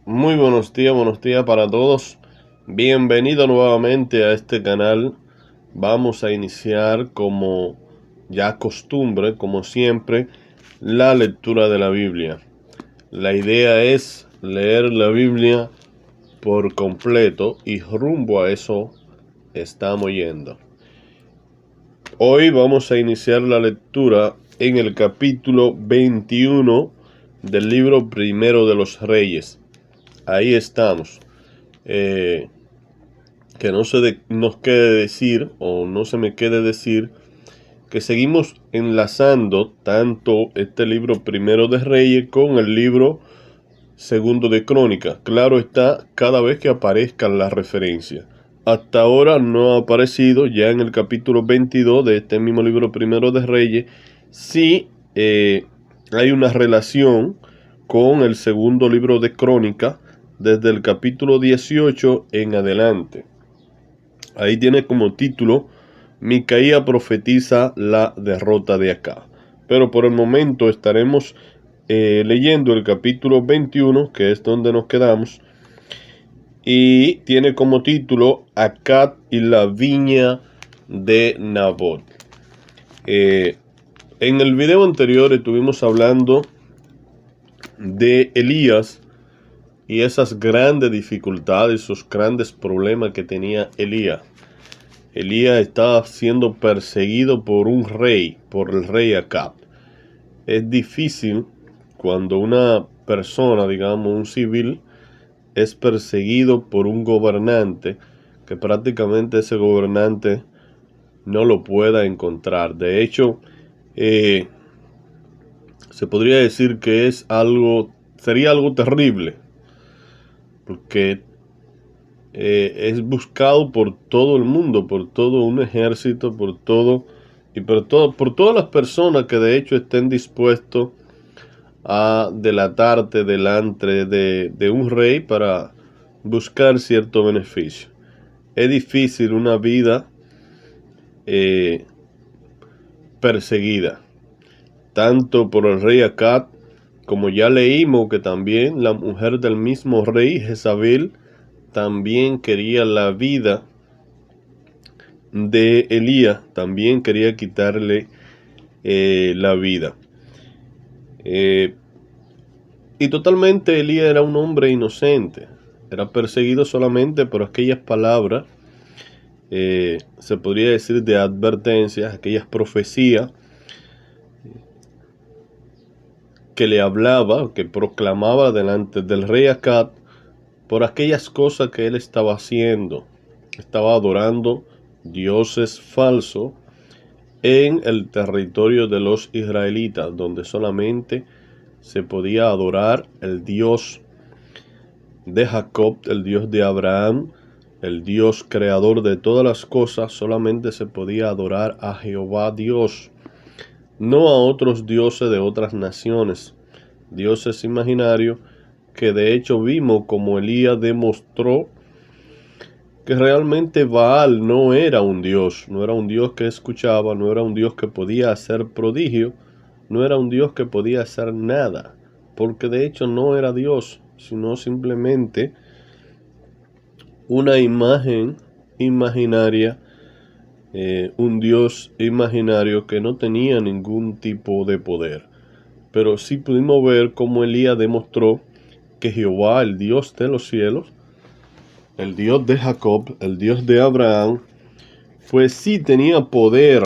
Muy buenos días para todos. Bienvenido nuevamente a este canal. Vamos a iniciar como ya costumbre, como siempre, la lectura de la Biblia. La idea es leer la Biblia por completo y rumbo a eso estamos yendo. Hoy vamos a iniciar la lectura en el capítulo 21 del libro primero de los Reyes. Ahí estamos. Que no se nos quede decir o no se me quede decir que seguimos enlazando tanto este libro primero de Reyes con el libro segundo de Crónicas. Claro está, cada vez que aparezcan las referencias. Hasta ahora no ha aparecido ya en el capítulo 22 de este mismo libro primero de Reyes. Sí hay una relación con el segundo libro de Crónicas desde el capítulo 18 en adelante. Ahí tiene como título: Micaías profetiza la derrota de Acab. Pero por el momento estaremos leyendo el capítulo 21, que es donde nos quedamos, y tiene como título Acab y la viña de Nabot. En el video anterior estuvimos hablando de Elías y esas grandes dificultades, esos grandes problemas que tenía Elías. Elías estaba siendo perseguido por un rey, por el rey Acab. Es difícil cuando una persona, digamos un civil, es perseguido por un gobernante, que prácticamente ese gobernante no lo pueda encontrar. De hecho, se podría decir que sería algo terrible, porque es buscado por todo el mundo, por todo un ejército, por todas las personas que de hecho estén dispuestos a delatarte delante de un rey para buscar cierto beneficio. Es difícil una vida perseguida, tanto por el rey Acab, como ya leímos que también la mujer del mismo rey, Jezabel, también quería la vida de Elías, también quería quitarle la vida. Y totalmente Elías era un hombre inocente, era perseguido solamente por aquellas palabras, se podría decir de advertencias, aquellas profecías que le hablaba, que proclamaba delante del rey Acab, por aquellas cosas que él estaba haciendo. Estaba adorando dioses falsos en el territorio de los israelitas, donde solamente se podía adorar el Dios de Jacob, el Dios de Abraham, el Dios creador de todas las cosas. Solamente se podía adorar a Jehová Dios, no a otros dioses de otras naciones, dioses imaginarios, que de hecho vimos como Elías demostró que realmente Baal no era un dios, no era un dios que escuchaba, no era un dios que podía hacer prodigio, no era un dios que podía hacer nada, porque de hecho no era Dios, sino simplemente una imagen imaginaria, un dios imaginario que no tenía ningún tipo de poder. Pero sí pudimos ver cómo Elías demostró que Jehová, el Dios de los cielos, el Dios de Jacob, el Dios de Abraham, pues sí tenía poder.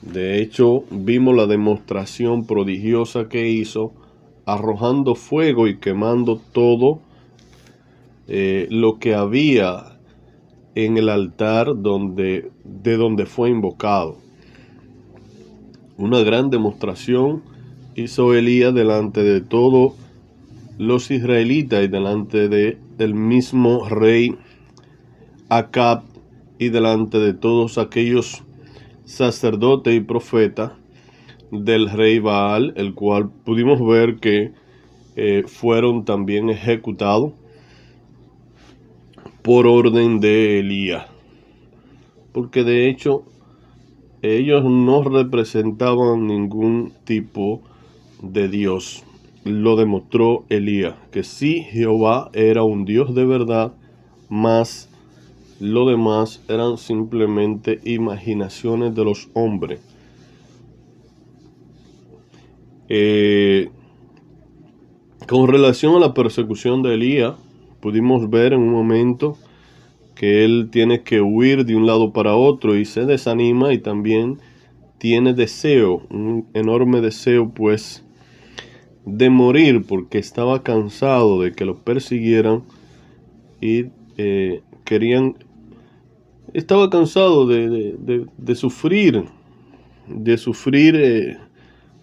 De hecho, vimos la demostración prodigiosa que hizo, arrojando fuego y quemando todo lo que había en el altar de donde fue invocado. Una gran demostración hizo Elías delante de todos los israelitas y delante del mismo rey Acab y delante de todos aquellos sacerdotes y profetas del rey Baal, el cual pudimos ver que fueron también ejecutados por orden de Elías, porque de hecho ellos no representaban ningún tipo de Dios. lo demostró Elías, que sí, Jehová era un Dios de verdad, mas lo demás eran simplemente imaginaciones de los hombres. Con relación a la persecución de Elías, pudimos ver en un momento que él tiene que huir de un lado para otro y se desanima, y también tiene deseo, un enorme deseo pues de morir, porque estaba cansado de que lo persiguieran y estaba cansado de sufrir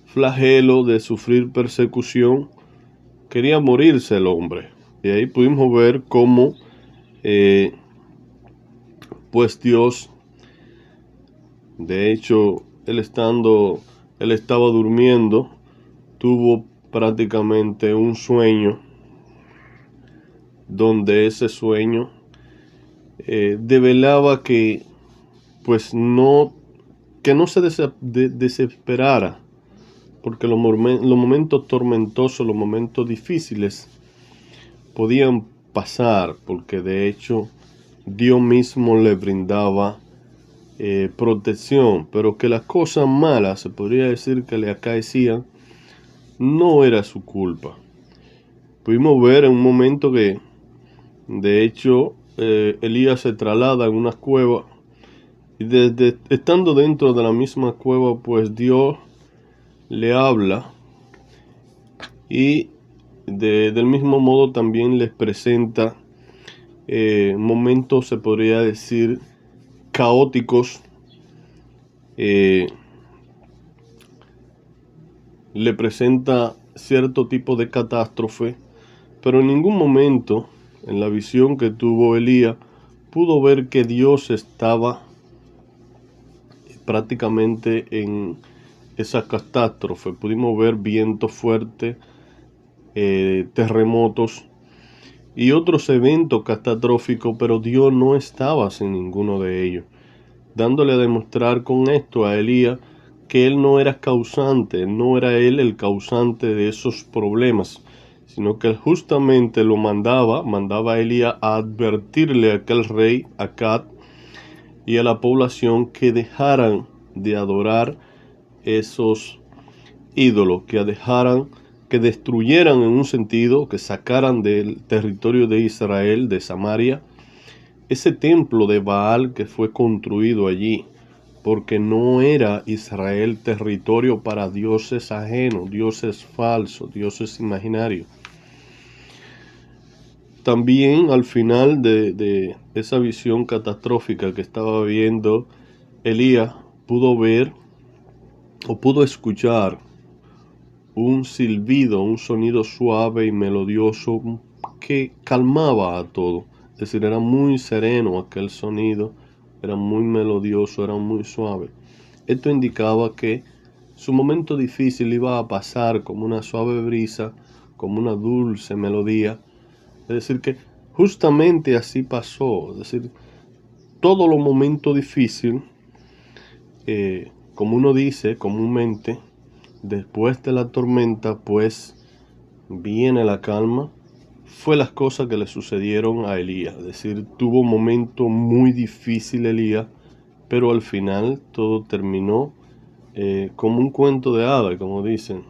flagelo, de sufrir persecución. Quería morirse el hombre. Y ahí pudimos ver cómo pues Dios, de hecho, él estaba durmiendo, tuvo prácticamente un sueño, donde ese sueño develaba que pues que no se desesperara, porque los momentos tormentosos, los momentos difíciles podían pasar, porque de hecho Dios mismo le brindaba protección, pero que las cosas malas, se podría decir, que le acaecían, no era su culpa. Pudimos ver en un momento que, de hecho, Elías se traslada en una cueva, y estando dentro de la misma cueva, pues Dios le habla, y del mismo modo también les presenta momentos, se podría decir, caóticos. Le presenta cierto tipo de catástrofe, pero en ningún momento en la visión que tuvo Elías pudo ver que Dios estaba prácticamente en esa catástrofe. Pudimos ver vientos fuertes, terremotos y otros eventos catastróficos, pero Dios no estaba en ninguno de ellos, dándole a demostrar con esto a Elías que él no era causante, no era él el causante de esos problemas, sino que él justamente lo mandaba a Elías a advertirle a aquel rey Acab y a la población que dejaran de adorar esos ídolos, que destruyeran, en un sentido, que sacaran del territorio de Israel, de Samaria, ese templo de Baal que fue construido allí, porque no era Israel territorio para dioses ajenos, dioses falsos, dioses imaginarios. También al final de esa visión catastrófica que estaba viendo, Elías pudo ver o pudo escuchar un silbido, un sonido suave y melodioso que calmaba a todo. Es decir, era muy sereno aquel sonido, era muy melodioso, era muy suave. Esto indicaba que su momento difícil iba a pasar como una suave brisa, como una dulce melodía. Es decir, que justamente así pasó. Es decir, todo lo momento difícil, como uno dice comúnmente, después de la tormenta, pues viene la calma. Fue las cosas que le sucedieron a Elías. Es decir, tuvo un momento muy difícil Elías, pero al final todo terminó como un cuento de hadas, como dicen,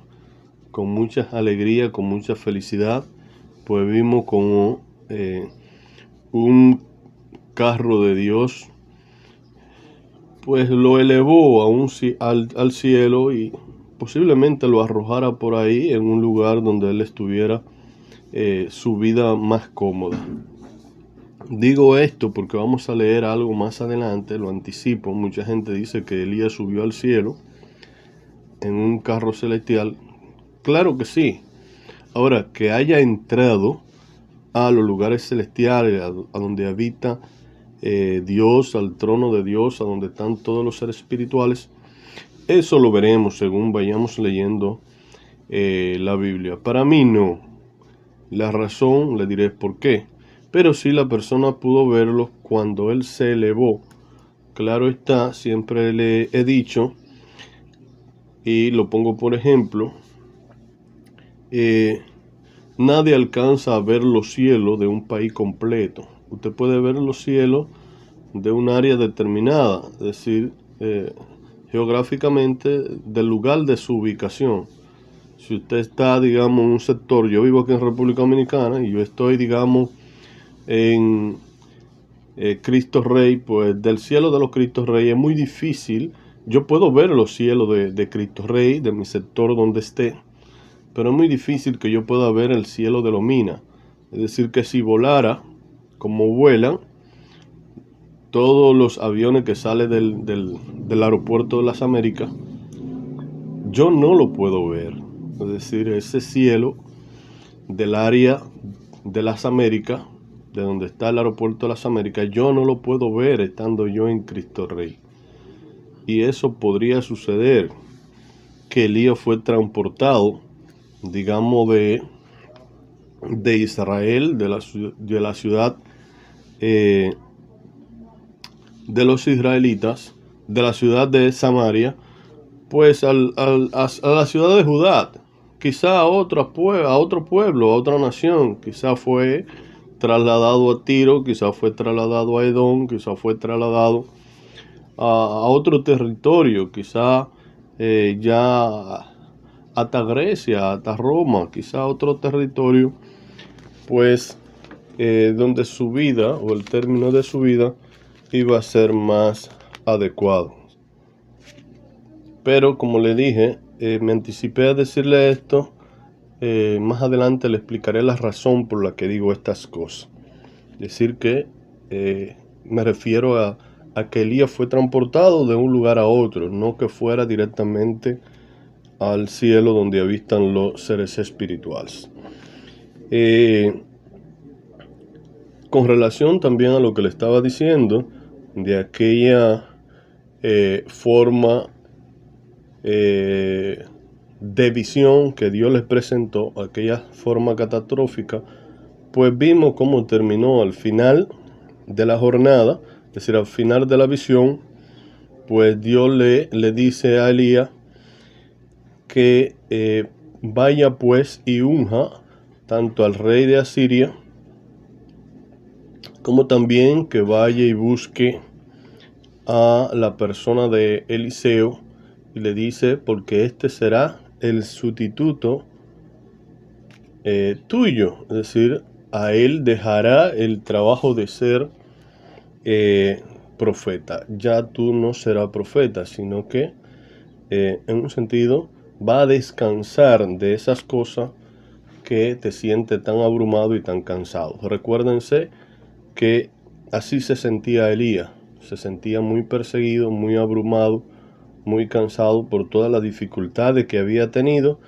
con mucha alegría, con mucha felicidad. Pues vimos como un carro de Dios pues lo elevó al cielo, y posiblemente lo arrojara por ahí en un lugar donde él estuviera su vida más cómoda. Digo esto porque vamos a leer algo más adelante, lo anticipo. Mucha gente dice que Elías subió al cielo en un carro celestial. Claro que sí. Ahora, que haya entrado a los lugares celestiales, a donde habita Dios, al trono de Dios, a donde están todos los seres espirituales, eso lo veremos según vayamos leyendo la Biblia. Para mí no. La razón le diré por qué. Pero sí, la persona pudo verlo cuando él se elevó. Claro está, siempre le he dicho, y lo pongo por ejemplo, nadie alcanza a ver los cielos de un país completo. Usted puede ver los cielos de un área determinada, es decir, geográficamente del lugar de su ubicación. Si usted está, digamos, en un sector, yo vivo aquí en República Dominicana y yo estoy, digamos, en Cristo Rey, pues del cielo de los Cristos Rey es muy difícil. Yo puedo ver los cielos de Cristo Rey, de mi sector donde esté, pero es muy difícil que yo pueda ver el cielo de los Minas. Es decir, que si volara, como vuelan, todos los aviones que salen del aeropuerto de las Américas, yo no lo puedo ver. Es decir, ese cielo del área de las Américas, de donde está el aeropuerto de las Américas, yo no lo puedo ver estando yo en Cristo Rey. Y eso podría suceder, que Elías fue transportado, digamos, de Israel, de la ciudad de los israelitas, de la ciudad de Samaria, pues a la ciudad de Judá, quizá a otro pueblo, a otra nación. Quizá fue trasladado a Tiro, quizá fue trasladado a Edom, quizá fue trasladado a otro territorio, quizá ya hasta Grecia, hasta Roma, quizá otro territorio, pues donde su vida o el término de su vida iba a ser más adecuado. Pero como le dije, me anticipé a decirle esto. Más adelante le explicaré la razón por la que digo estas cosas. Decir que me refiero a que Elías fue transportado de un lugar a otro, no que fuera directamente al cielo donde habitan los seres espirituales. Con relación también a lo que le estaba diciendo, de aquella forma de visión que Dios les presentó, aquella forma catastrófica, pues vimos cómo terminó al final de la jornada, es decir, al final de la visión, pues Dios le dice a Elías que vaya pues y unja tanto al rey de Asiria, como también que vaya y busque a la persona de Eliseo, y le dice, porque este será el sustituto tuyo, es decir, a él dejará el trabajo de ser profeta. Ya tú no serás profeta, sino que en un sentido va a descansar de esas cosas que te siente tan abrumado y tan cansado. Recuérdense que así se sentía Elías, se sentía muy perseguido, muy abrumado, muy cansado por todas las dificultades que había tenido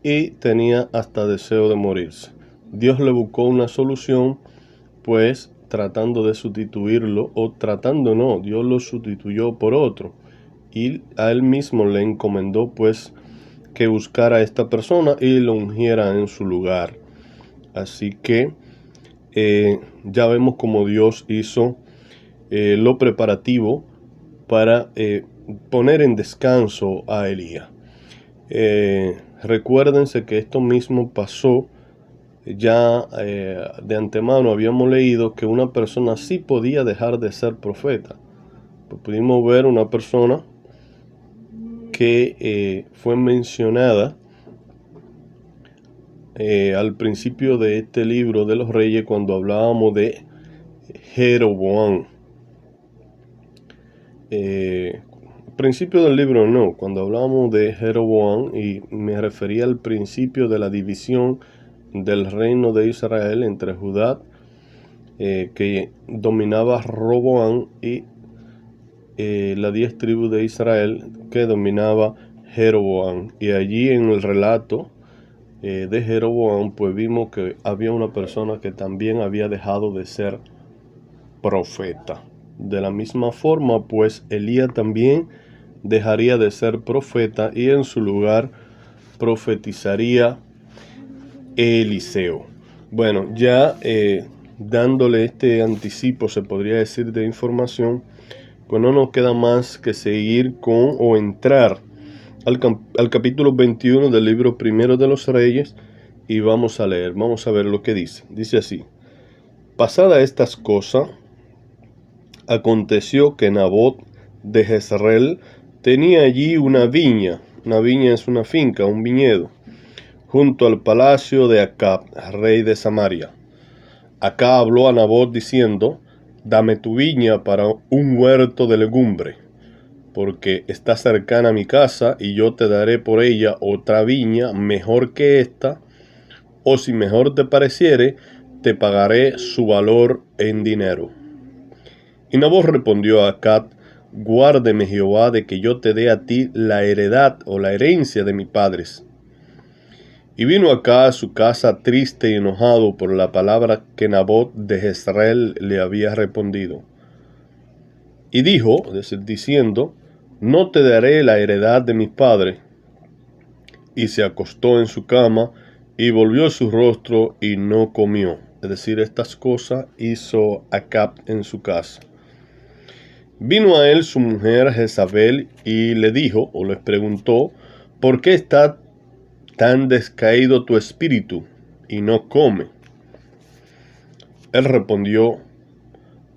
y tenía hasta deseo de morirse. Dios le buscó una solución, pues tratando de sustituirlo, o tratando no, Dios lo sustituyó por otro, y a él mismo le encomendó pues que buscara a esta persona y lo ungiera en su lugar. Así que ya vemos cómo Dios hizo lo preparativo para poner en descanso a Elías. Recuérdense que esto mismo pasó ya de antemano. Habíamos leído que una persona sí podía dejar de ser profeta. Pues pudimos ver una persona que fue mencionada al principio de este libro de los reyes, cuando hablábamos de Jeroboam. Principio del libro no, cuando hablábamos de Jeroboam, y me refería al principio de la división del reino de Israel entre Judá, que dominaba Roboam, y las 10 tribus de Israel que dominaba Jeroboam. Y allí en el relato de Jeroboam, pues vimos que había una persona que también había dejado de ser profeta. De la misma forma, pues Elías también dejaría de ser profeta y en su lugar profetizaría Eliseo. Bueno, ya dándole este anticipo, se podría decir, de información, pues no nos queda más que seguir con o entrar al capítulo 21 del libro primero de los Reyes, y vamos a leer, vamos a ver lo que dice. Dice así: pasada estas cosas, aconteció que Nabot de Jezreel tenía allí una viña es una finca, un viñedo, junto al palacio de Acab, rey de Samaria. Acab habló a Nabot diciendo: dame tu viña para un huerto de legumbre, porque está cercana a mi casa, y yo te daré por ella otra viña mejor que esta, o si mejor te pareciere, te pagaré su valor en dinero. Y Nabot respondió a Acab: guárdeme Jehová de que yo te dé a ti la heredad o la herencia de mis padres. Y vino Acab a su casa triste y enojado por la palabra que Nabot de Jezreel le había respondido. Y dijo, diciendo: no te daré la heredad de mis padres. Y se acostó en su cama y volvió su rostro y no comió. Es decir, estas cosas hizo Acab en su casa. Vino a él su mujer Jezabel y le dijo, o les preguntó: ¿por qué está tan descaído tu espíritu y no come? Él respondió: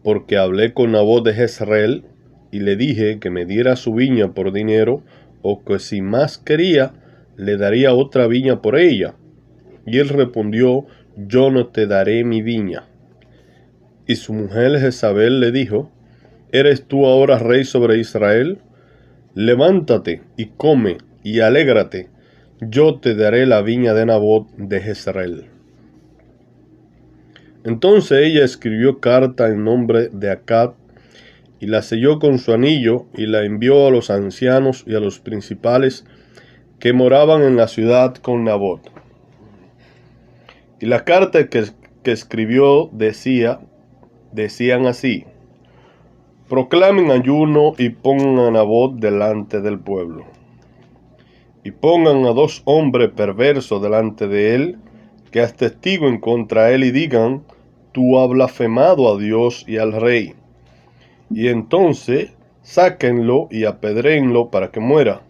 porque hablé con Nabot de Jezreel y le dije que me diera su viña por dinero, o que si más quería, le daría otra viña por ella. Y él respondió: yo no te daré mi viña. Y su mujer Jezabel le dijo: ¿eres tú ahora rey sobre Israel? Levántate y come y alégrate, yo te daré la viña de Nabot de Jezreel. Entonces ella escribió carta en nombre de Acab, y la selló con su anillo, y la envió a los ancianos y a los principales que moraban en la ciudad con Nabot. Y la carta que escribió decían así: proclamen ayuno y pongan a Nabot delante del pueblo. Y pongan a 2 hombres perversos delante de él, que atestiguen contra él y digan: tú has blasfemado a Dios y al rey. Y entonces sáquenlo y apedréenlo para que muera.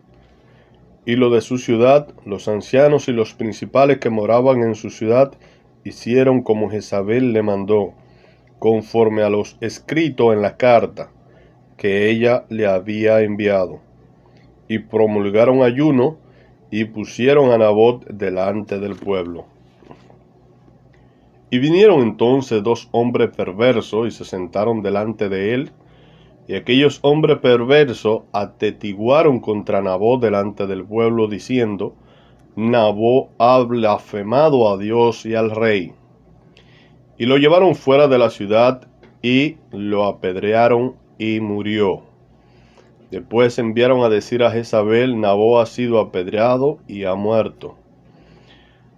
Y lo de su ciudad, los ancianos y los principales que moraban en su ciudad, hicieron como Jezabel le mandó, conforme a los escritos en la carta que ella le había enviado. Y promulgaron ayuno y pusieron a Nabot delante del pueblo. Y vinieron entonces 2 hombres perversos y se sentaron delante de él. Y aquellos hombres perversos atestiguaron contra Nabot delante del pueblo, diciendo: Nabot ha blasfemado a Dios y al rey. Y lo llevaron fuera de la ciudad y lo apedrearon y murió. Después enviaron a decir a Jezabel: Nabot ha sido apedreado y ha muerto.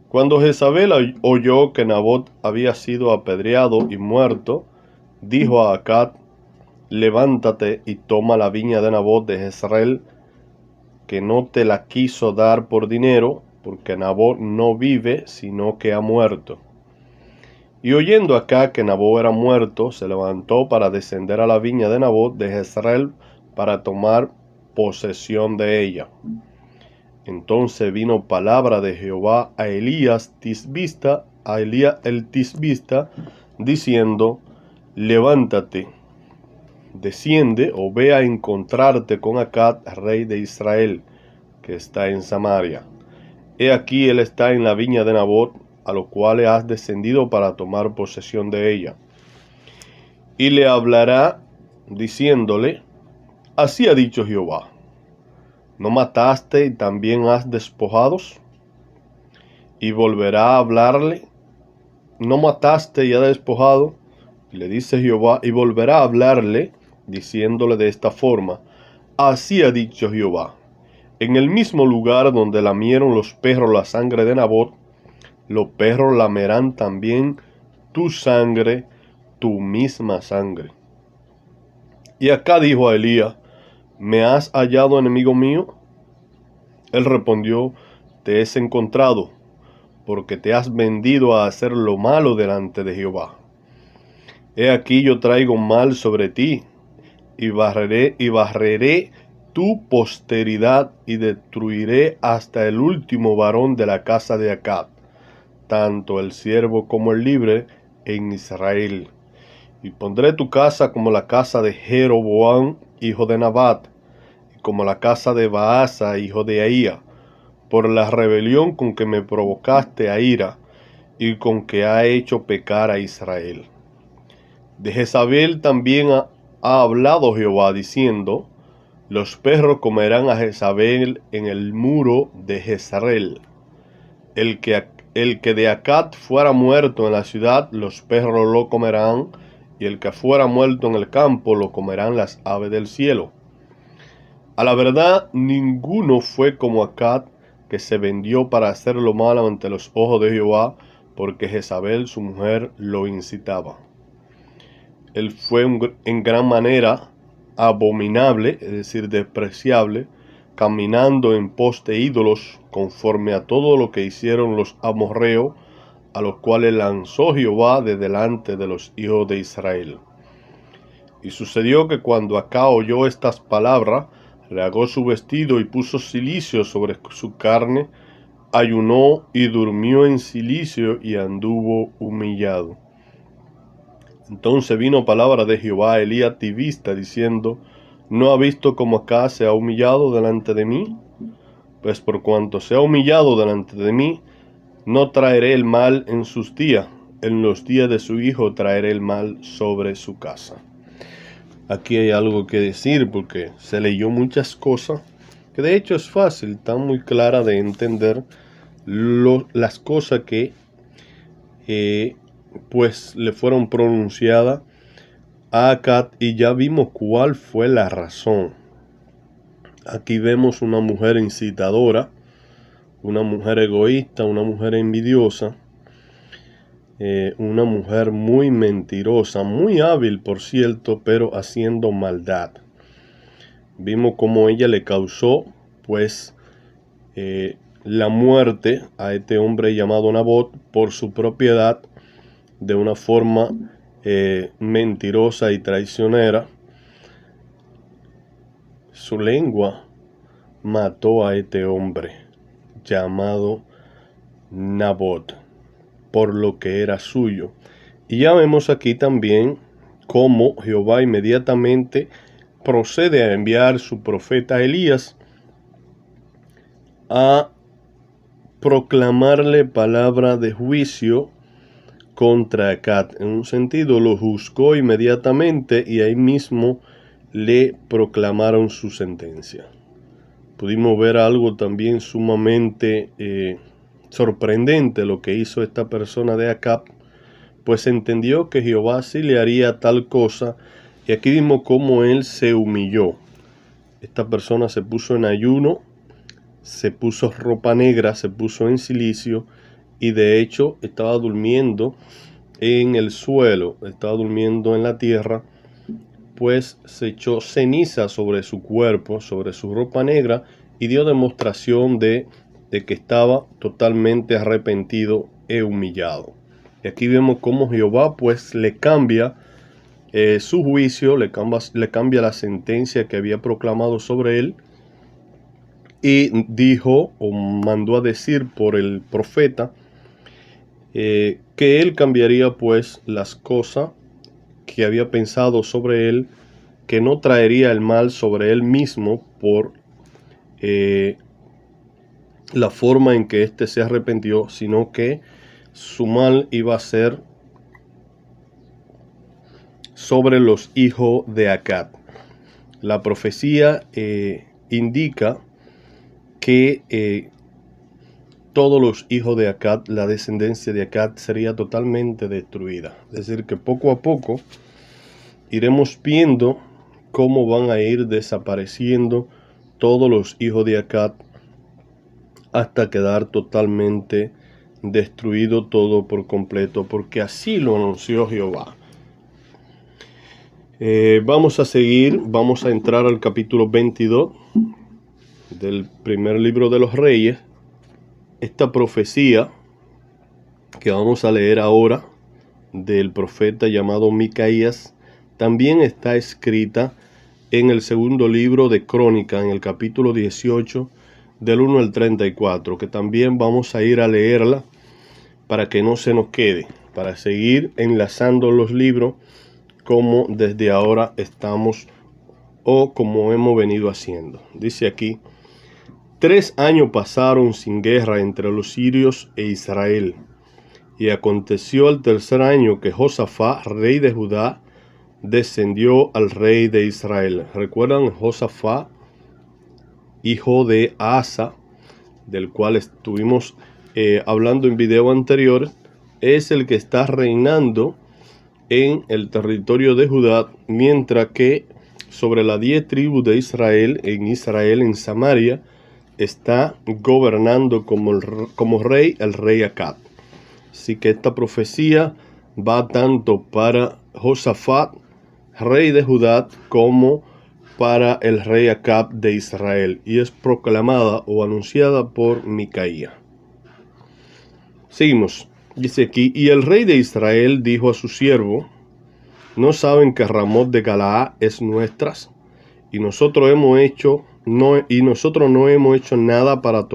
Cuando Jezabel oyó que Nabot había sido apedreado y muerto, dijo a Acab: levántate y toma la viña de Nabot de Jezreel, que no te la quiso dar por dinero, porque Nabot no vive, sino que ha muerto. Y oyendo Acab que Nabot era muerto, se levantó para descender a la viña de Nabot de Jezreel para tomar posesión de ella. Entonces vino palabra de Jehová a Elías Tisbista, el Tisbista, diciendo: levántate, desciende o ve a encontrarte con Acab, rey de Israel, que está en Samaria. He aquí él está en la viña de Nabot, a lo cual has descendido para tomar posesión de ella. Y le hablará diciéndole: así ha dicho Jehová, ¿no mataste y también has despojado? Y volverá a hablarle: ¿no mataste y has despojado? Y le dice Jehová, y volverá a hablarle, diciéndole de esta forma: así ha dicho Jehová, en el mismo lugar donde lamieron los perros la sangre de Nabot, los perros lamerán también tu sangre, tu misma sangre. Y acá dijo a Elías: ¿me has hallado, enemigo mío? Él respondió: te he encontrado, porque te has vendido a hacer lo malo delante de Jehová. He aquí yo traigo mal sobre ti, y barreré tu posteridad, y destruiré hasta el último varón de la casa de Acab, tanto el siervo como el libre, en Israel. Y pondré tu casa como la casa de Jeroboam, hijo de Nabat, y como la casa de Baasa, hijo de Ahía, por la rebelión con que me provocaste a ira, y con que ha hecho pecar a Israel. De Jezabel también ha hablado Jehová, diciendo: los perros comerán a Jezabel en el muro de Jezreel. El que de Acad fuera muerto en la ciudad, los perros lo comerán, y el que fuera muerto en el campo, lo comerán las aves del cielo. A la verdad, ninguno fue como Acad, que se vendió para hacer lo malo ante los ojos de Jehová, porque Jezabel su mujer lo incitaba. Él fue en gran manera abominable, es decir, despreciable, caminando en pos de ídolos, conforme a todo lo que hicieron los amorreos, a los cuales lanzó Jehová de delante de los hijos de Israel. Y sucedió que cuando Acá oyó estas palabras, rasgó su vestido y puso cilicio sobre su carne, ayunó y durmió en cilicio y anduvo humillado. Entonces vino palabra de Jehová a Elías Tibista, diciendo: ¿no ha visto cómo Acá se ha humillado delante de mí? Pues por cuanto se ha humillado delante de mí, no traeré el mal en sus días, en los días de su hijo traeré el mal sobre su casa. Aquí hay algo que decir, porque se leyó muchas cosas, que de hecho es fácil, está muy clara de entender las cosas que pues le fueron pronunciadas a Acad, y ya vimos cuál fue la razón. Aquí vemos una mujer incitadora, una mujer egoísta, una mujer envidiosa, una mujer muy mentirosa, muy hábil por cierto, pero haciendo maldad. Vimos cómo ella le causó pues la muerte a este hombre llamado Nabot por su propiedad, de una forma mentirosa y traicionera. Su lengua mató a este hombre llamado Nabot por lo que era suyo. Y ya vemos aquí también cómo Jehová inmediatamente procede a enviar su profeta Elías a proclamarle palabra de juicio contra Acad. En un sentido lo juzgó inmediatamente y ahí mismo le proclamaron su sentencia. Pudimos ver algo también sumamente sorprendente lo que hizo esta persona de Acab, pues entendió que Jehová sí le haría tal cosa, y aquí vimos cómo él se humilló. Esta persona se puso en ayuno, se puso ropa negra, se puso en cilicio, y de hecho estaba durmiendo en el suelo, estaba durmiendo en la tierra, pues se echó ceniza sobre su cuerpo, sobre su ropa negra, y dio demostración de que estaba totalmente arrepentido e humillado. Y aquí vemos cómo Jehová pues le cambia su juicio, le cambia la sentencia que había proclamado sobre él, y dijo o mandó a decir por el profeta que él cambiaría pues las cosas que había pensado sobre él, que no traería el mal sobre él mismo por la forma en que éste se arrepintió, sino que su mal iba a ser sobre los hijos de Acad. La profecía indica que todos los hijos de Acad, la descendencia de Acad, sería totalmente destruida. Es decir, que poco a poco iremos viendo cómo van a ir desapareciendo todos los hijos de Acad hasta quedar totalmente destruido todo por completo, porque así lo anunció Jehová. Vamos a seguir, vamos a entrar al capítulo 22 del primer libro de los Reyes. Esta profecía que vamos a leer ahora del profeta llamado Micaías también está escrita en el segundo libro de Crónica, en el capítulo 18, del 1 al 34, que también vamos a ir a leerla para que no se nos quede, para seguir enlazando los libros como desde ahora estamos o como hemos venido haciendo. Dice aquí: 3 años pasaron sin guerra entre los sirios e Israel. Y aconteció el 3er año que Josafat, rey de Judá, descendió al rey de Israel. ¿Recuerdan? Josafat, hijo de Asa, del cual estuvimos hablando en video anterior, es el que está reinando en el territorio de Judá, mientras que sobre las 10 tribus de Israel, en Samaria, está gobernando como rey el rey Acab. Así que esta profecía va tanto para Josafat, rey de Judá, como para el rey Acab de Israel, y es proclamada o anunciada por Micaía. Seguimos. Dice aquí: y el rey de Israel dijo a su siervo: ¿no saben que Ramot de Galaad es nuestras? Y nosotros no hemos hecho nada para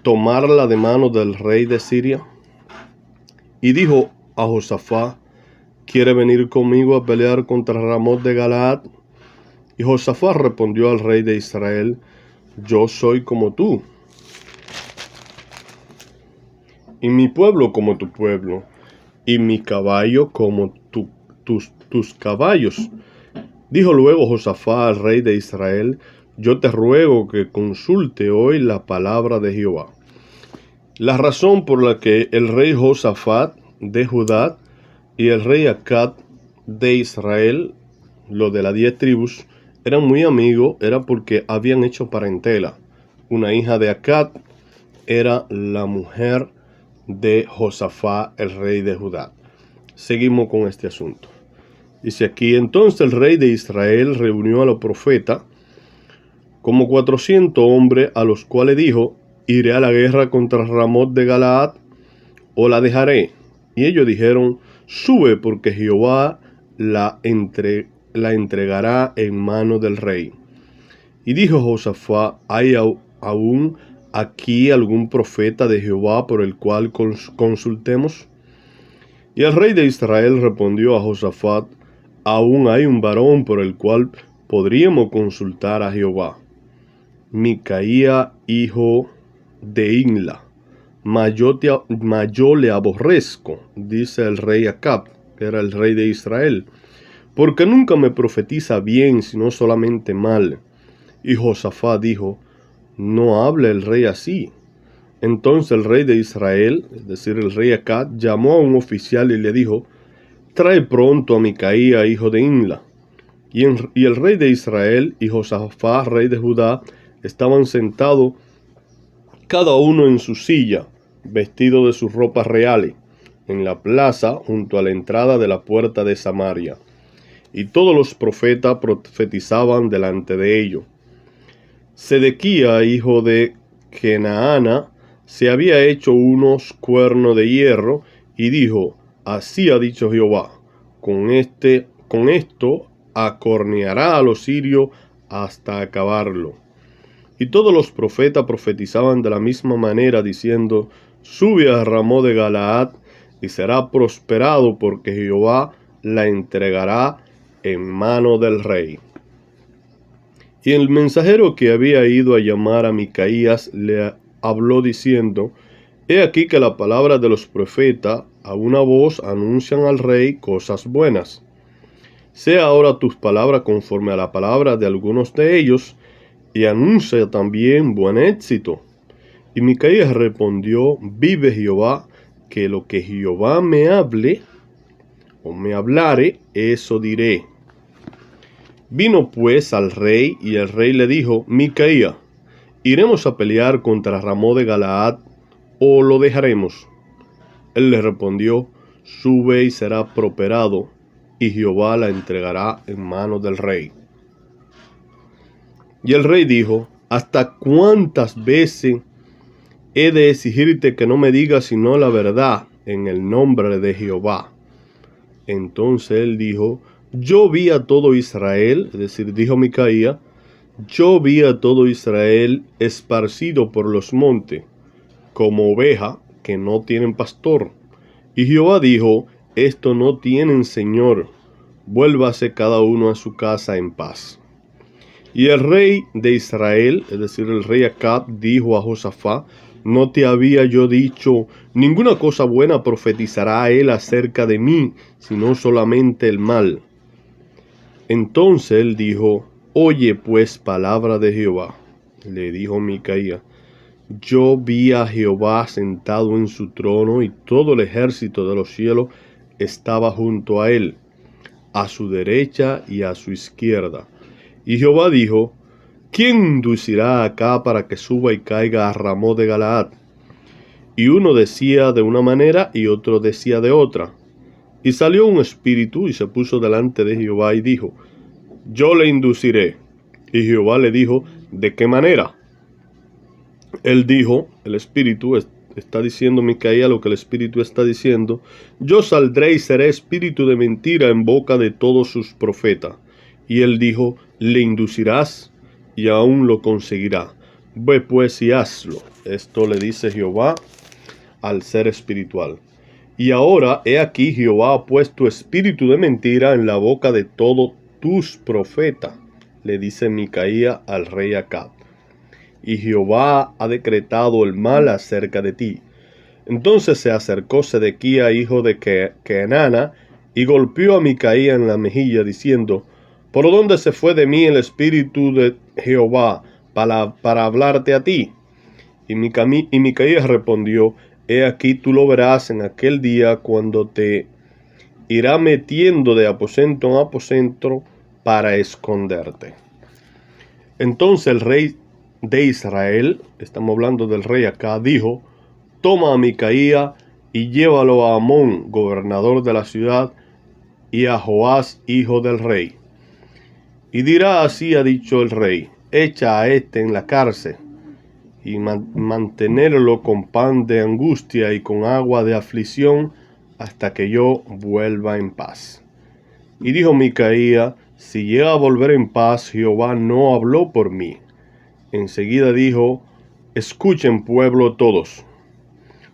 tomarla de mano del rey de Siria. Y dijo a Josafat: ¿quiere venir conmigo a pelear contra Ramot de Galaad? Y Josafat respondió al rey de Israel: yo soy como tú, y mi pueblo como tu pueblo, y mi caballo como tus caballos. Dijo luego Josafat al rey de Israel: yo te ruego que consulte hoy la palabra de Jehová. La razón por la que el rey Josafat de Judá y el rey Acab de Israel, lo de las 10 tribus, eran muy amigos, era porque habían hecho parentela. Una hija de Acab era la mujer de Josafat, el rey de Judá. Seguimos con este asunto. Dice aquí: entonces el rey de Israel reunió a los profetas, como 400 hombres, a los cuales dijo: ¿iré a la guerra contra Ramot de Galaad o la dejaré? Y ellos dijeron: sube, porque Jehová la entregará en mano del rey. Y dijo Josafat: ¿hay aún aquí algún profeta de Jehová por el cual consultemos? Y el rey de Israel respondió a Josafat: aún hay un varón por el cual podríamos consultar a Jehová, Micaía, hijo de Imla. Mas yo le aborrezco, dice el rey Acab, que era el rey de Israel, porque nunca me profetiza bien, sino solamente mal. Y Josafat dijo: no hable el rey así. Entonces el rey de Israel, es decir, el rey Acab, llamó a un oficial y le dijo: trae pronto a Micaía, hijo de Imla. Y el rey de Israel y Josafat, rey de Judá, estaban sentados cada uno en su silla, vestido de sus ropas reales, en la plaza junto a la entrada de la puerta de Samaria. Y todos los profetas profetizaban delante de ellos. Sedequía, hijo de Kenaana, se había hecho unos cuernos de hierro y dijo: así ha dicho Jehová, con esto acorneará a los sirios hasta acabarlo. Y todos los profetas profetizaban de la misma manera, diciendo: sube a Ramot de Galaad y será prosperado, porque Jehová la entregará en mano del rey. Y el mensajero que había ido a llamar a Micaías le habló diciendo: he aquí que la palabra de los profetas a una voz anuncian al rey cosas buenas. Sea ahora tus palabras conforme a la palabra de algunos de ellos, y anuncia también buen éxito. Y Micaías respondió: vive Jehová, que lo que Jehová me hable o me hablare, eso diré. Vino pues al rey, y el rey le dijo: Micaías, ¿iremos a pelear contra Ramot de Galaad o lo dejaremos? Él le respondió: sube y será prosperado, y Jehová la entregará en manos del rey. Y el rey dijo: ¿hasta cuántas veces he de exigirte que no me digas sino la verdad en el nombre de Jehová? Entonces él dijo: yo vi a todo Israel, es decir, dijo Micaías, yo vi a todo Israel esparcido por los montes, como oveja que no tienen pastor. Y Jehová dijo, esto no tienen señor, vuélvase cada uno a su casa en paz. Y el rey de Israel, es decir, el rey Acab, dijo a Josafat, ¿no te había yo dicho, ninguna cosa buena profetizará él acerca de mí, sino solamente el mal? Entonces él dijo, oye pues palabra de Jehová. Le dijo Micaía, yo vi a Jehová sentado en su trono y todo el ejército de los cielos estaba junto a él, a su derecha y a su izquierda. Y Jehová dijo, ¿quién inducirá acá para que suba y caiga a Ramot de Galaad? Y uno decía de una manera y otro decía de otra. Y salió un espíritu y se puso delante de Jehová y dijo, yo le induciré. Y Jehová le dijo, ¿de qué manera? Él dijo, el espíritu está diciendo Micaía lo que el espíritu está diciendo, yo saldré y seré espíritu de mentira en boca de todos sus profetas. Y él dijo, le inducirás y aún lo conseguirá. Ve pues y hazlo. Esto le dice Jehová al ser espiritual. Y ahora, he aquí, Jehová ha puesto espíritu de mentira en la boca de todos tus profetas, le dice Micaía al rey Acab. Y Jehová ha decretado el mal acerca de ti. Entonces se acercó Sedequía, hijo de Kenana, y golpeó a Micaía en la mejilla, diciendo, ¿por dónde se fue de mí el espíritu de Jehová para hablarte a ti? Y Micaía respondió, he aquí tú lo verás en aquel día cuando te irá metiendo de aposento en aposento para esconderte. Entonces el rey de Israel, estamos hablando del rey acá, dijo, toma a Micaía y llévalo a Amón, gobernador de la ciudad, y a Joás, hijo del rey. Y dirá, así ha dicho el rey, echa a este en la cárcel, y mantenerlo con pan de angustia y con agua de aflicción, hasta que yo vuelva en paz. Y dijo Micaía, si llega a volver en paz, Jehová no habló por mí. Enseguida dijo, escuchen pueblo todos.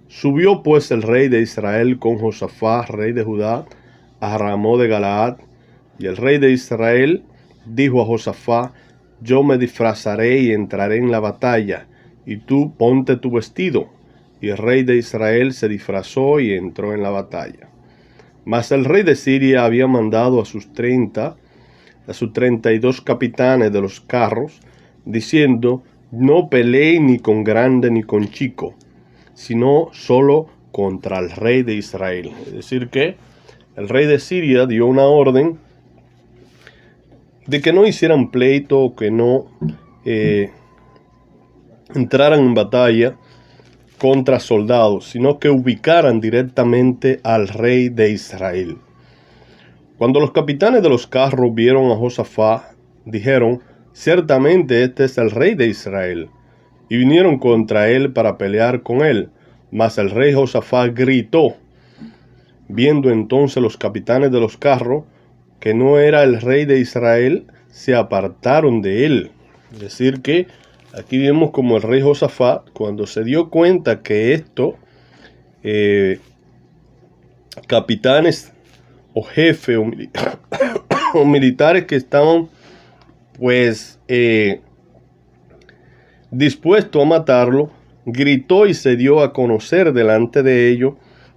Subió pues el rey de Israel con Josafat, rey de Judá, a Ramot de Galaad, y el rey de Israel dijo a Josafat, yo me disfrazaré y entraré en la batalla, y tú ponte tu vestido. Y el rey de Israel se disfrazó y entró en la batalla. Mas el rey de Siria había mandado a sus 32 capitanes de los carros, diciendo, no peleen ni con grande ni con chico, sino solo contra el rey de Israel. Es decir que el rey de Siria dio una orden de que no hicieran pleito, que no entraran en batalla contra soldados, sino que ubicaran directamente al rey de Israel. Cuando los capitanes de los carros vieron a Josafat, dijeron, ciertamente este es el rey de Israel, y vinieron contra él para pelear con él. Mas el rey Josafat gritó. Viendo entonces los capitanes de los carros que no era el rey de Israel, se apartaron de él. Es decir que aquí vemos como el rey Josafat, cuando se dio cuenta que estos capitanes o jefes o militares que estaban pues dispuestos a matarlo, gritó y se dio a conocer delante de ellos,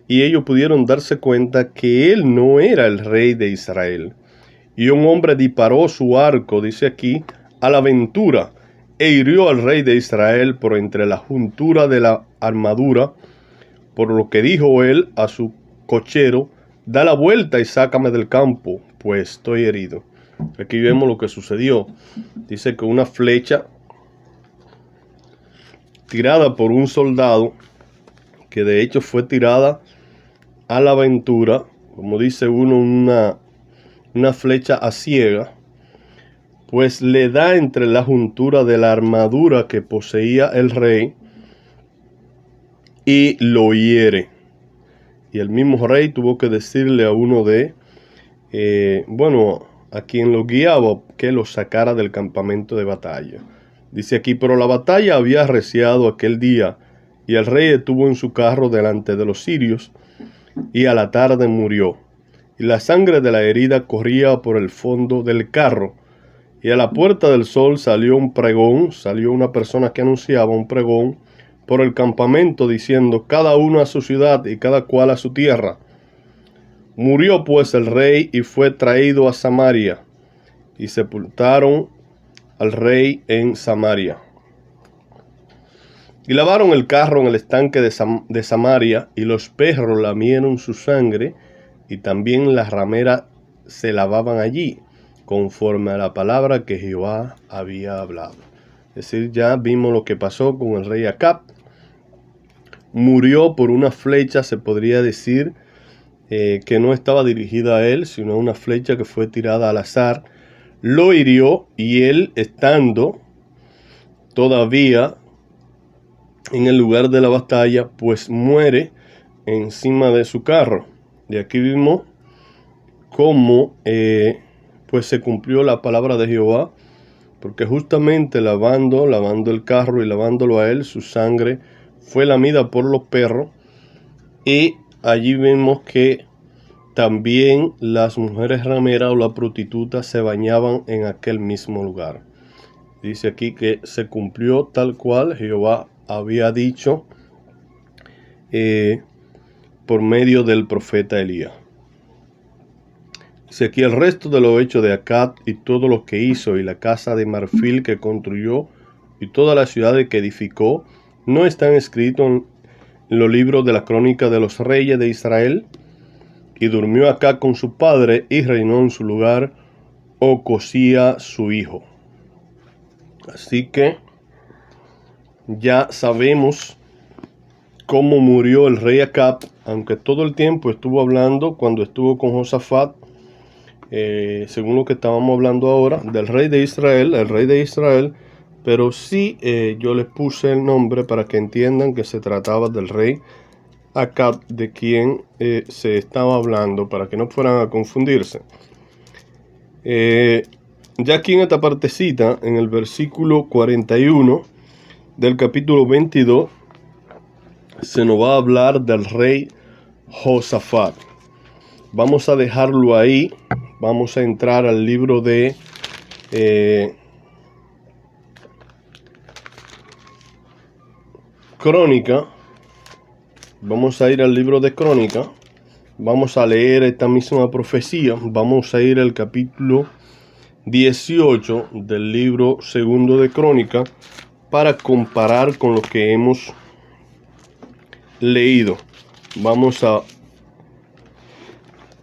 y ellos pudieron darse cuenta que él no era el rey de Israel. Y un hombre disparó su arco, dice aquí, a la aventura, e hirió al rey de Israel por entre la juntura de la armadura, por lo que dijo él a su cochero, da la vuelta y sácame del campo, pues estoy herido. Aquí vemos lo que sucedió. Dice que una flecha tirada por un soldado, que de hecho fue tirada a la aventura, como dice uno, una flecha a ciega, pues le da entre la juntura de la armadura que poseía el rey y lo hiere. Y el mismo rey tuvo que decirle a uno a quien lo guiaba, que lo sacara del campamento de batalla. Dice aquí, pero la batalla había arreciado aquel día, y el rey estuvo en su carro delante de los sirios, y a la tarde murió. Y la sangre de la herida corría por el fondo del carro. Y a la puerta del sol salió un pregón, salió una persona que anunciaba un pregón por el campamento, diciendo: cada uno a su ciudad y cada cual a su tierra. Murió pues el rey y fue traído a Samaria, y sepultaron al rey en Samaria. Y lavaron el carro en el estanque de Samaria, y los perros lamieron su sangre, y también las rameras se lavaban allí, conforme a la palabra que Jehová había hablado. Es decir, ya vimos lo que pasó con el rey Acab. Murió por una flecha, se podría decir, que no estaba dirigida a él, sino una flecha que fue tirada al azar. Lo hirió, y él, estando todavía en el lugar de la batalla, pues muere encima de su carro. Y aquí vimos cómo pues se cumplió la palabra de Jehová, porque justamente lavando el carro y lavándolo a él, su sangre fue lamida por los perros. Y allí vemos que también las mujeres rameras o las prostitutas se bañaban en aquel mismo lugar. Dice aquí que se cumplió tal cual Jehová había dicho por medio del profeta Elías. Dice aquí: el resto de los hechos de Acab y todo lo que hizo, y la casa de marfil que construyó, y todas las ciudades que edificó, ¿no están escritos en los libros de la crónica de los reyes de Israel? Y durmió Acab con su padre, y reinó en su lugar Ocosías su hijo. Así que ya sabemos cómo murió el rey Acab, aunque todo el tiempo estuvo hablando, cuando estuvo con Josafat, según lo que estábamos hablando ahora, del rey de Israel, el rey de Israel, pero sí yo les puse el nombre para que entiendan que se trataba del rey Acab, de quien se estaba hablando, para que no fueran a confundirse. Ya aquí en esta partecita, en el versículo 41 del capítulo 22, se nos va a hablar del rey Josafat. Vamos a dejarlo ahí. Vamos a entrar al libro de Crónica. Vamos a ir al libro de Crónica. Vamos a leer esta misma profecía. Vamos a ir al capítulo 18 del libro segundo de Crónica, para comparar con lo que hemos leído. Vamos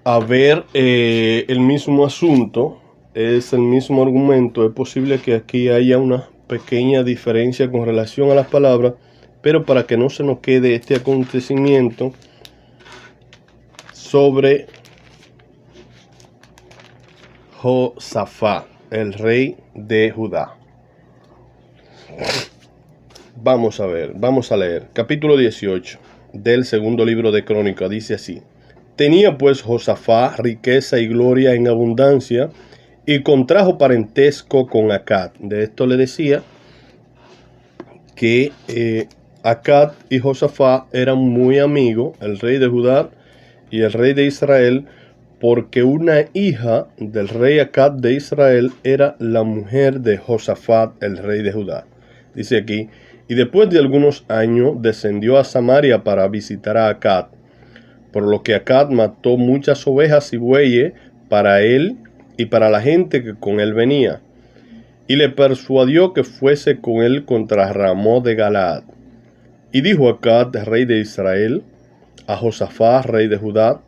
a ver el mismo asunto, es el mismo argumento. Es posible que aquí haya una pequeña diferencia con relación a las palabras, pero para que no se nos quede este acontecimiento sobre Josafat, el rey de Judá. Vamos a ver, vamos a leer. Capítulo 18 del segundo libro de Crónica. Dice así: tenía pues Josafat riqueza y gloria en abundancia, y contrajo parentesco con Acab. De esto le decía que Acab y Josafat eran muy amigos, el rey de Judá y el rey de Israel, porque una hija del rey Acab de Israel era la mujer de Josafat, el rey de Judá. Dice aquí: y después de algunos años descendió a Samaria para visitar a Acab, por lo que Acab mató muchas ovejas y bueyes para él y para la gente que con él venía, y le persuadió que fuese con él contra Ramot de Galaad. Y dijo Acab, rey de Israel, a Josafat, rey de Judá: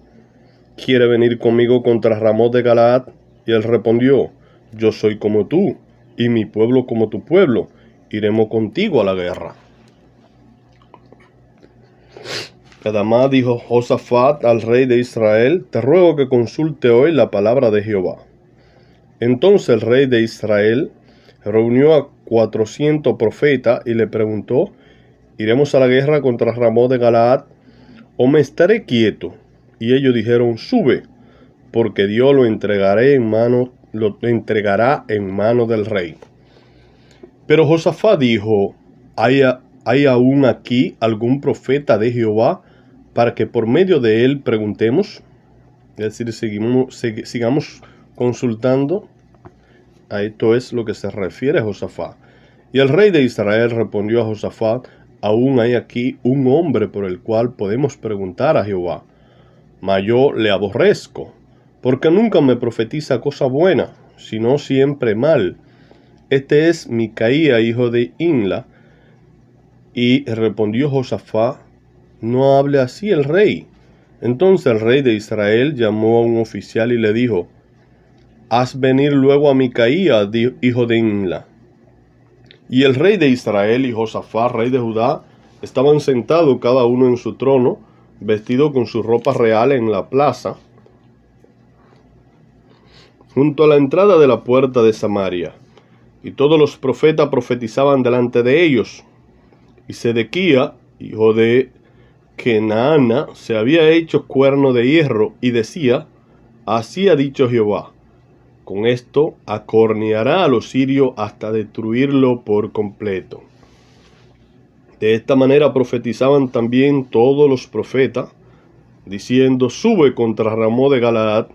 ¿quiere venir conmigo contra Ramot de Galaad? Y él respondió: yo soy como tú, y mi pueblo como tu pueblo, iremos contigo a la guerra. Además dijo Josafat al rey de Israel: te ruego que consulte hoy la palabra de Jehová. Entonces el rey de Israel reunió a 400 profetas y le preguntó: ¿iremos a la guerra contra Ramot de Galaad, o me estaré quieto? Y ellos dijeron: sube, porque Dios lo entregará en mano del rey. Pero Josafat dijo: ¿hay aún aquí algún profeta de Jehová para que por medio de él preguntemos? Es decir, sigamos consultando. A esto es lo que se refiere Josafat. Y el rey de Israel respondió a Josafat: aún hay aquí un hombre por el cual podemos preguntar a Jehová, mas yo le aborrezco, porque nunca me profetiza cosa buena, sino siempre mal. Este es Micaía, hijo de Imla. Y respondió Josafat: no hable así el rey. Entonces el rey de Israel llamó a un oficial y le dijo: haz venir luego a Micaía, hijo de Imla. Y el rey de Israel y Josafat, rey de Judá, estaban sentados cada uno en su trono, vestidos con su ropa real en la plaza, junto a la entrada de la puerta de Samaria. Y todos los profetas profetizaban delante de ellos. Y Sedequía, hijo de Kenaana, se había hecho cuerno de hierro y decía: así ha dicho Jehová, con esto acorneará a los sirios hasta destruirlo por completo. De esta manera profetizaban también todos los profetas, diciendo: sube contra Ramón de Galaad,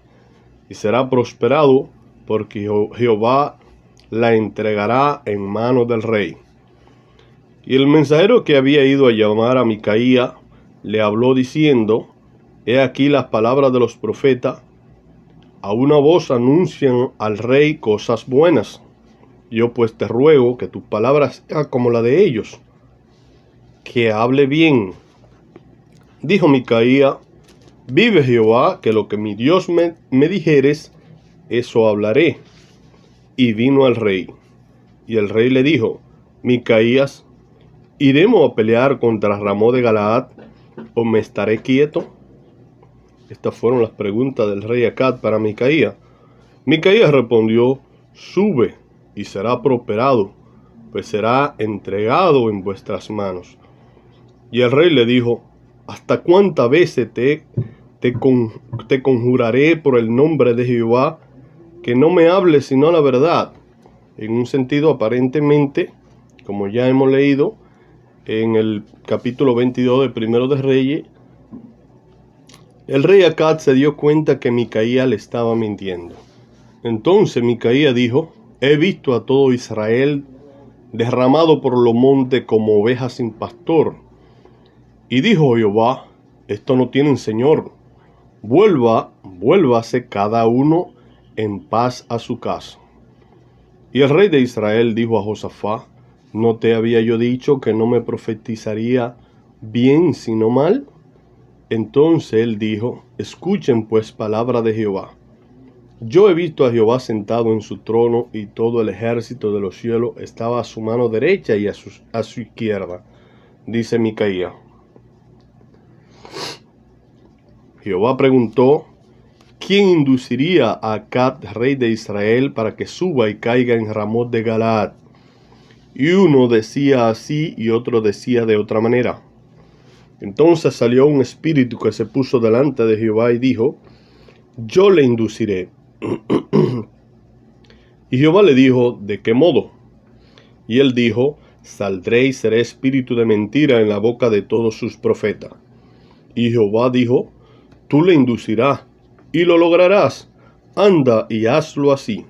y será prosperado, porque Jehová la entregará en manos del rey. Y el mensajero que había ido a llamar a Micaía le habló diciendo: he aquí las palabras de los profetas, a una voz anuncian al rey cosas buenas. Yo pues te ruego que tus palabras sean como la de ellos, que hable bien. Dijo Micaía: vive Jehová, que lo que mi Dios me dijeres, eso hablaré. Y vino al rey. Y el rey le dijo: Micaías, ¿iremos a pelear contra Ramón de Galaad, o me estaré quieto? Estas fueron las preguntas del rey Acab para Micaía. Micaía respondió: sube, y será prosperado, pues será entregado en vuestras manos. Y el rey le dijo: ¿hasta cuántas veces te conjuraré por el nombre de Jehová, que no me hables sino la verdad? En un sentido, aparentemente, como ya hemos leído en el capítulo 22 de Primero de Reyes, el rey Acab se dio cuenta que Micaía le estaba mintiendo. Entonces Micaía dijo: he visto a todo Israel derramado por los montes como ovejas sin pastor. Y dijo Jehová: esto no tienen señor. Vuélvase cada uno en paz a su casa. Y el rey de Israel dijo a Josafat: ¿no te había yo dicho que no me profetizaría bien sino mal? Entonces él dijo: escuchen pues palabra de Jehová. Yo he visto a Jehová sentado en su trono, y todo el ejército de los cielos estaba a su mano derecha y a su izquierda. Dice Micaía. Jehová preguntó: ¿quién induciría a Acab, rey de Israel, para que suba y caiga en Ramón de Galaad? Y uno decía así y otro decía de otra manera. Entonces salió un espíritu que se puso delante de Jehová y dijo: yo le induciré. Y Jehová le dijo: ¿de qué modo? Y él dijo: saldré y seré espíritu de mentira en la boca de todos sus profetas. Y Jehová dijo: tú le inducirás, y lo lograrás. Anda y hazlo así.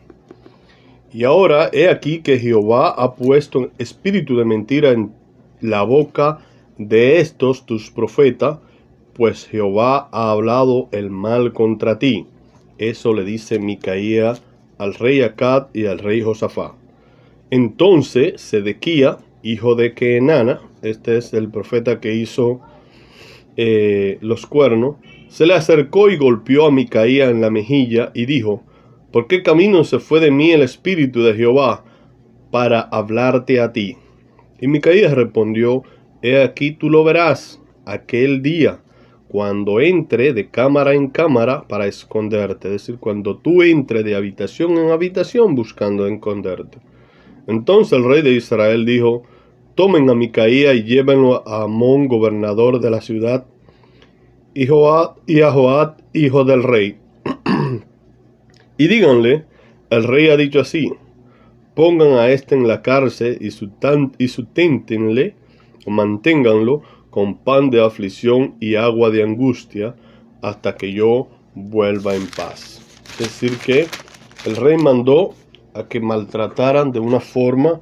Y ahora he aquí que Jehová ha puesto espíritu de mentira en la boca de estos tus profetas, pues Jehová ha hablado el mal contra ti. Eso le dice Micaía al rey Acab y al rey Josafat. Entonces Sedequía, hijo de Kenaana, este es el profeta que hizo los cuernos, se le acercó y golpeó a Micaía en la mejilla y dijo: ¿por qué camino se fue de mí el espíritu de Jehová para hablarte a ti? Y Micaía respondió: he aquí tú lo verás aquel día, cuando entre de cámara en cámara para esconderte. Es decir, cuando tú entres de habitación en habitación buscando esconderte. Entonces el rey de Israel dijo: tomen a Micaía y llévenlo a Amón, gobernador de la ciudad, y a Joab, hijo del rey. Y díganle: el rey ha dicho así: pongan a este en la cárcel y susténtenle manténganlo con pan de aflicción y agua de angustia hasta que yo vuelva en paz. Es decir que el rey mandó a que maltrataran de una forma,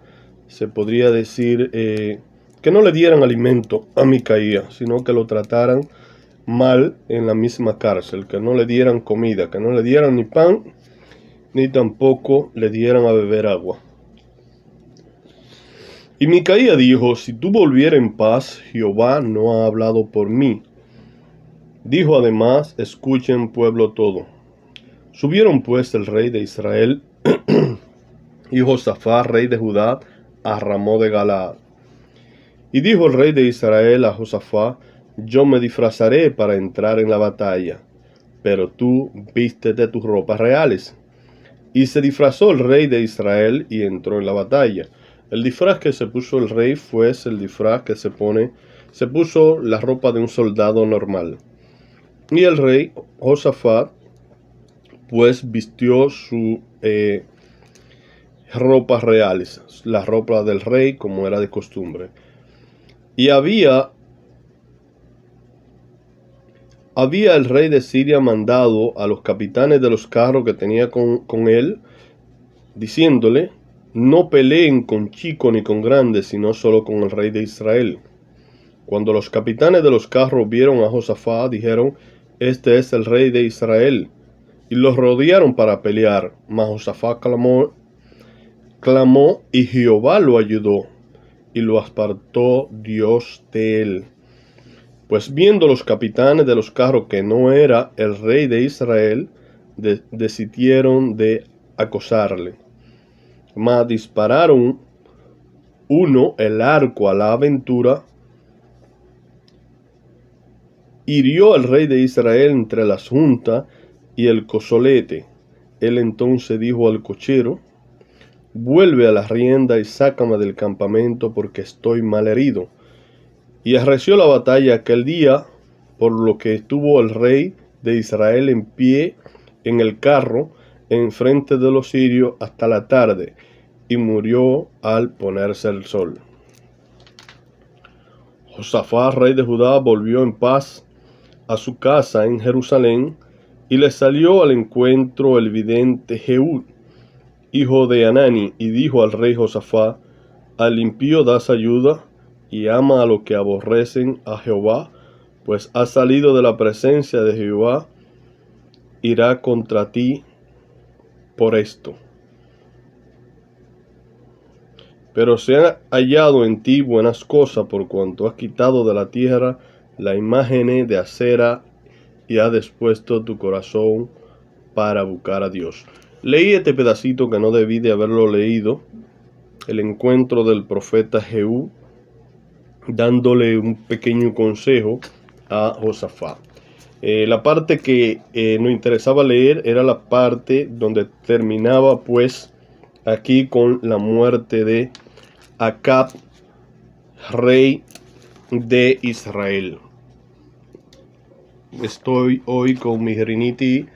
se podría decir, que no le dieran alimento a Micaía, sino que lo trataran mal en la misma cárcel, que no le dieran comida, que no le dieran ni pan, ni tampoco le dieran a beber agua. Y Micaía dijo: si tú volvieras en paz, Jehová no ha hablado por mí. Dijo además: escuchen, pueblo todo. Subieron pues el rey de Israel y Josafat, rey de Judá, a Ramot de Galaad. Y dijo el rey de Israel a Josafat: yo me disfrazaré para entrar en la batalla, pero tú vístete tus ropas reales. Y se disfrazó el rey de Israel y entró en la batalla. El disfraz que se puso el rey fue el disfraz que se puso la ropa de un soldado normal. Y el rey Josafat pues vistió su ropas reales, la ropa del rey como era de costumbre. Y había el rey de Siria mandado a los capitanes de los carros que tenía con él, diciéndole: no peleen con chico ni con grande, sino solo con el rey de Israel. Cuando los capitanes de los carros vieron a Josafat, dijeron: este es el rey de Israel. Y los rodearon para pelear. Mas Josafat clamó y Jehová lo ayudó, y lo apartó Dios de él. Pues viendo los capitanes de los carros que no era el rey de Israel, decidieron de acosarle. Mas dispararon uno el arco a la aventura, hirió al rey de Israel entre las juntas y el cozolete. Él entonces dijo al cochero: vuelve a la rienda y sácame del campamento, porque estoy mal herido. Y arreció la batalla aquel día, por lo que estuvo el rey de Israel en pie en el carro en frente de los sirios hasta la tarde, y murió al ponerse el sol. Josafat, rey de Judá, volvió en paz a su casa en Jerusalén, y le salió al encuentro el vidente Jehú, hijo de Anani, y dijo al rey Josafat: al impío das ayuda, y ama a los que aborrecen a Jehová, pues ha salido de la presencia de Jehová, irá contra ti por esto. Pero se han hallado en ti buenas cosas, por cuanto has quitado de la tierra la imagen de acera y has dispuesto tu corazón para buscar a Dios. Leí este pedacito que no debí de haberlo leído, el encuentro del profeta Jehú, dándole un pequeño consejo a Josafat. La parte que nos interesaba leer era la parte donde terminaba pues aquí con la muerte de Acab, rey de Israel. Estoy hoy con mi rinitis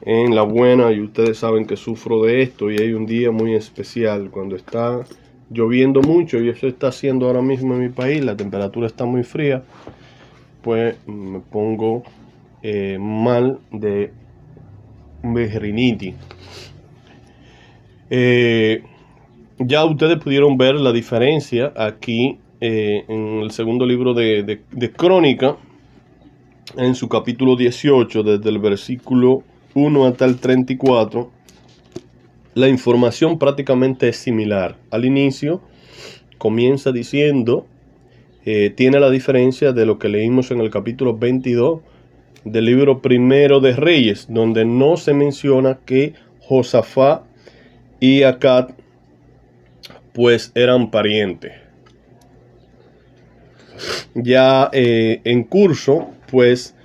en la buena, y ustedes saben que sufro de esto, y hay un día muy especial cuando está lloviendo mucho, y eso está haciendo ahora mismo en mi país, la temperatura está muy fría, pues me pongo mal de mi rinitis. Ya ustedes pudieron ver la diferencia aquí en el segundo libro de Crónica, en su capítulo 18, desde el versículo 1 hasta el 34, la información prácticamente es similar. Al inicio comienza diciendo, tiene la diferencia de lo que leímos en el capítulo 22 del libro primero de Reyes, donde no se menciona que Josafat y Acab pues eran parientes. Ya en curso, pues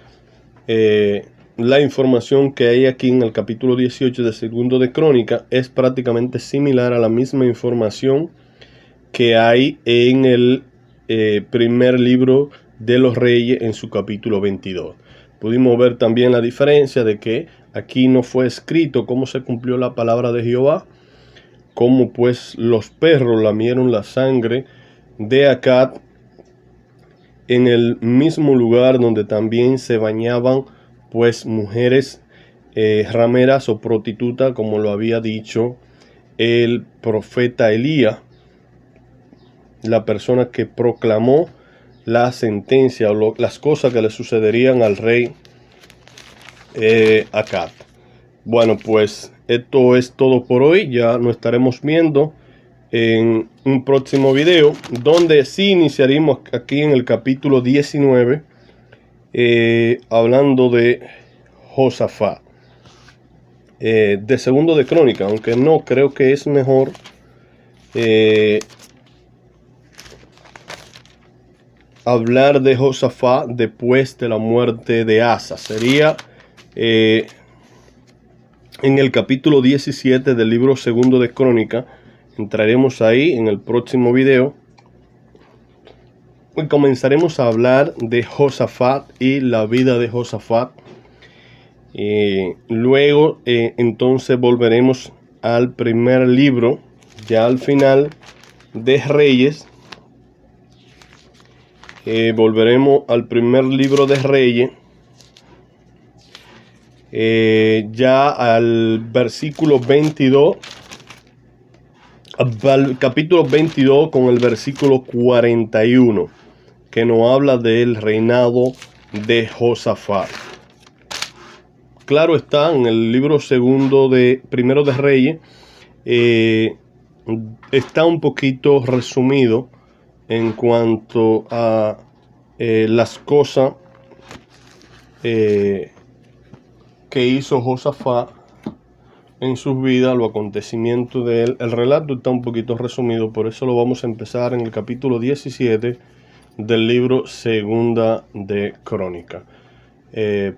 la información que hay aquí en el capítulo 18 de segundo de Crónica es prácticamente similar a la misma información que hay en el primer libro de los Reyes en su capítulo 22. Pudimos ver también la diferencia de que aquí no fue escrito cómo se cumplió la palabra de Jehová, cómo pues los perros lamieron la sangre de Acab en el mismo lugar donde también se bañaban pues mujeres rameras o prostitutas, como lo había dicho el profeta Elías, la persona que proclamó la sentencia o las cosas que le sucederían al rey Acab. Bueno, pues esto es todo por hoy. Ya nos estaremos viendo en un próximo video, donde sí iniciaremos aquí en el capítulo 19, hablando de Josafat, de segundo de Crónica, aunque no creo que es mejor hablar de Josafat después de la muerte de Asa. Sería en el capítulo 17 del libro segundo de Crónica. Entraremos ahí en el próximo video y comenzaremos a hablar de Josafat y la vida de Josafat. Luego entonces volveremos al primer libro, ya al final, de Reyes. Volveremos al primer libro de Reyes, ya al versículo 22, al capítulo 22 con el versículo 41, que nos habla del reinado de Josafat. Claro está, en el libro primero de Reyes, está un poquito resumido en cuanto a las cosas que hizo Josafat en sus vidas, los acontecimientos de él. El relato está un poquito resumido, por eso lo vamos a empezar en el capítulo 17 del libro segunda de Crónica.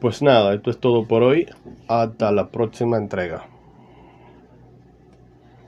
Pues nada, esto es todo por hoy. Hasta la próxima entrega.